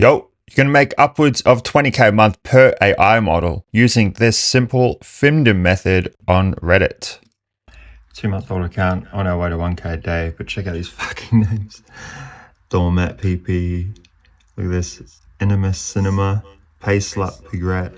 Yo, you can make upwards of 20k a month per AI model using this simple findom method on Reddit. 2-month-old account on our way to 1k a day, but check out these fucking names. Doormat PP, look at this, Inimus Cinema, Payslut Pigrat.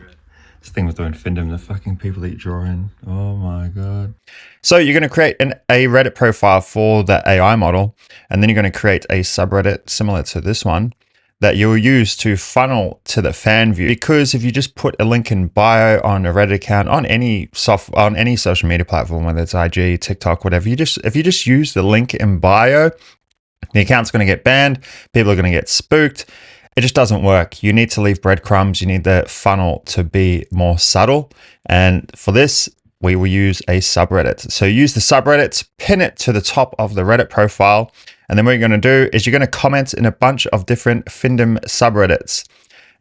This thing was doing findom, the fucking people that you draw in. Oh my god. So you're going to create a Reddit profile for the AI model, and then you're going to create a subreddit similar to this one that you'll use to funnel to the Fanvue. Because if you just put a link in bio on a Reddit account, on any social media platform, whether it's IG, TikTok, whatever, if you just use the link in bio, the account's going to get banned. People are going to get spooked. It just doesn't work. You need to leave breadcrumbs. You need the funnel to be more subtle. And for this, we will use a subreddit. So use the subreddits, pin it to the top of the Reddit profile. And then what you're going to do is you're going to comment in a bunch of different findom subreddits.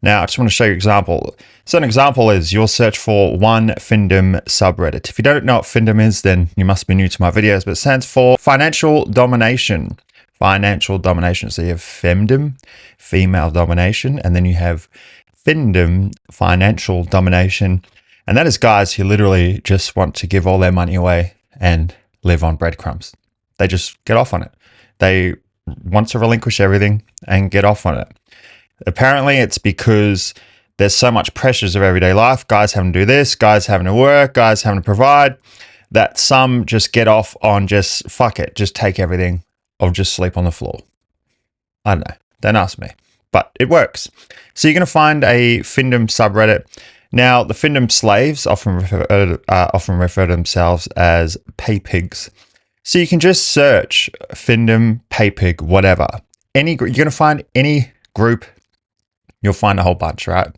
Now, I just want to show you an example. So an example is you'll search for one findom subreddit. If you don't know what findom is, then you must be new to my videos, but it stands for financial domination. Financial domination. So you have femdom, female domination, and then you have findom, financial domination. And that is guys who literally just want to give all their money away and live on breadcrumbs. They just get off on it. They want to relinquish everything and get off on it. Apparently, it's because there's so much pressures of everyday life. Guys having to do this, guys having to work, guys having to provide, that some just get off on just, fuck it, just take everything or just sleep on the floor. I don't know. Don't ask me. But it works. So you're going to find a findom subreddit. Now, the findom slaves often refer to themselves as pay pigs. So you can just search findom, pay pig, whatever. You're going to find any group, you'll find a whole bunch, right?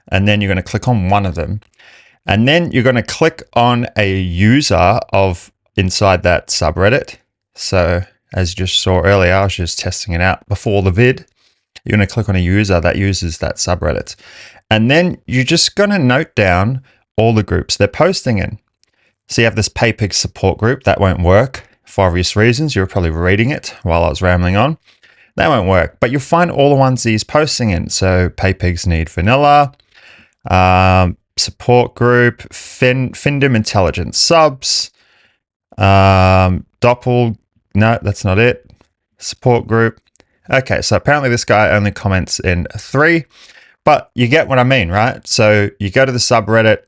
And then you're going to click on one of them. And then you're going to click on a user of inside that subreddit. So as you just saw earlier, I was just testing it out before the vid. You're going to click on a user that uses that subreddit. And then you're just going to note down all the groups they're posting in. So you have this PayPig support group. That won't work for obvious reasons. You were probably reading it while I was rambling on. That won't work. But you'll find all the ones he's posting in. So PayPigs need vanilla, support group, findom intelligence subs, doppel. No, that's not it. Support group. Okay, so apparently this guy only comments in 3, but you get what I mean, right? So you go to the subreddit,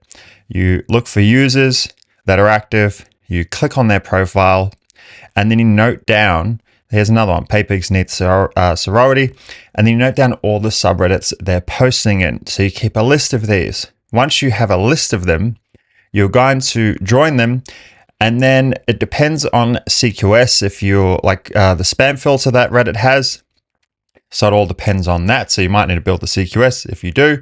you look for users that are active, you click on their profile, and then you note down, here's another one, PayPigs need sorority, and then you note down all the subreddits they're posting in. So you keep a list of these. Once you have a list of them, you're going to join them. And then it depends on CQS if you're like the spam filter that Reddit has. So it all depends on that. So you might need to build the CQS. If you do,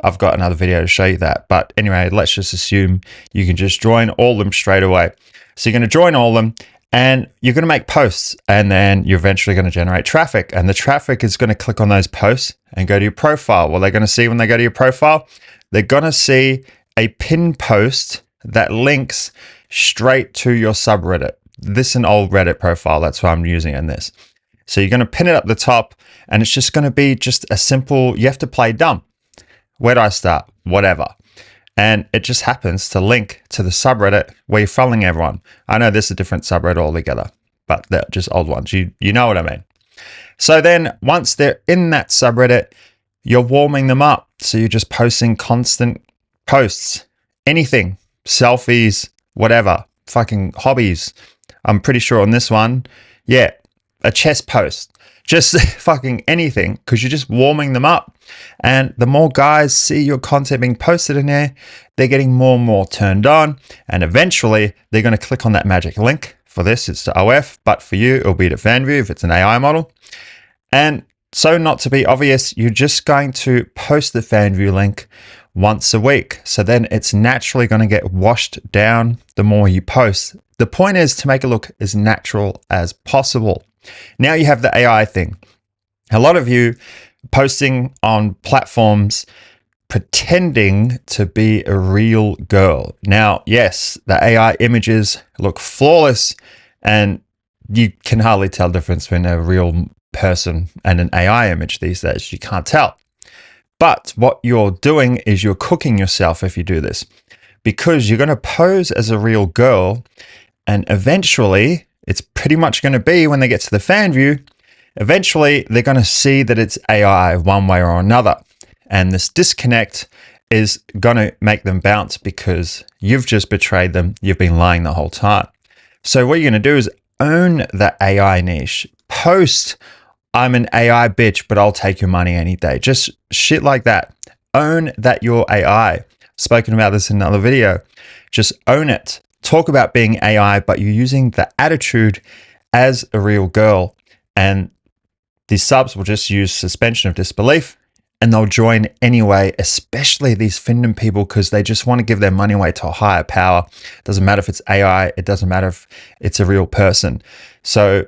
I've got another video to show you that. But anyway, let's just assume you can just join all of them straight away. So you're going to join all of them and you're going to make posts, and then you're eventually going to generate traffic. And the traffic is going to click on those posts and go to your profile. What they're going to see when they go to your profile, they're going to see a pinned post that links straight to your subreddit. This is an old Reddit profile. That's why I'm using it in this. So you're going to pin it up the top, and it's just going to be just a simple, you have to play dumb. Where do I start? Whatever. And it just happens to link to the subreddit where you're funneling everyone. I know this is a different subreddit altogether, but they're just old ones. You know what I mean. So then once they're in that subreddit, you're warming them up. So you're just posting constant posts, anything, selfies, whatever, fucking hobbies. I'm pretty sure on this one, yeah, a chess post, just fucking anything, because you're just warming them up. And the more guys see your content being posted in there, they're getting more and more turned on. And eventually they're going to click on that magic link. For this, it's to OF, but for you, it'll be to Fanvue if it's an AI model. And so not to be obvious, you're just going to post the Fanvue link once a week. So then it's naturally going to get washed down the more you post. The point is to make it look as natural as possible. Now you have the AI thing. A lot of you posting on platforms pretending to be a real girl. Now, yes, the AI images look flawless and you can hardly tell the difference between a real person and an AI image these days. You can't tell. But what you're doing is you're cooking yourself if you do this, because you're going to pose as a real girl, and eventually it's pretty much going to be, when they get to the Fanvue, eventually they're going to see that it's AI one way or another. And this disconnect is going to make them bounce because you've just betrayed them. You've been lying the whole time. So what you're going to do is own the AI niche. Post, I'm an AI bitch, but I'll take your money any day. Just shit like that. Own that you're AI. Spoken about this in another video. Just own it. Talk about being AI, but you're using the attitude as a real girl. And these subs will just use suspension of disbelief, and they'll join anyway, especially these findom people, because they just want to give their money away to a higher power. It doesn't matter if it's AI. It doesn't matter if it's a real person. So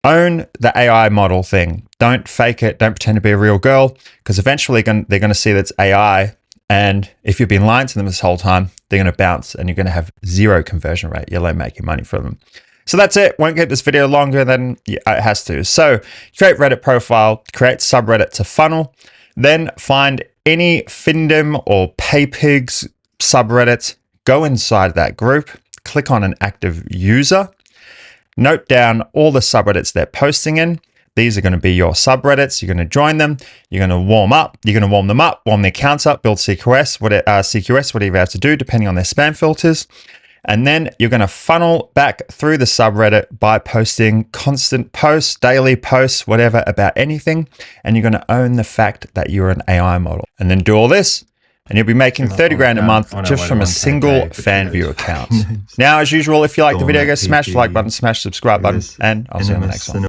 own the AI model thing. Don't fake it. Don't pretend to be a real girl, because eventually they're going to see that's AI. And if you've been lying to them this whole time, they're going to bounce and you're going to have zero conversion rate. You'll only making money from them. So that's it. Won't get this video longer than it has to. So create Reddit profile, create subreddit to funnel, then find any findom or paypigs subreddits, go inside that group, click on an active user, note down all the subreddits they're posting in. These are going to be your subreddits. You're going to join them. You're going to warm up. You're going to warm them up, warm their accounts up, build CQS, whatever you have to do, depending on their spam filters. And then you're going to funnel back through the subreddit by posting constant posts, daily posts, whatever, about anything. And you're going to own the fact that you're an AI model. And then do all this, and you'll be making 30 grand a month just from a single Fanvue account. Now, as usual, if you like the video, go smash the like button, smash the subscribe button, and I'll see you on the next one.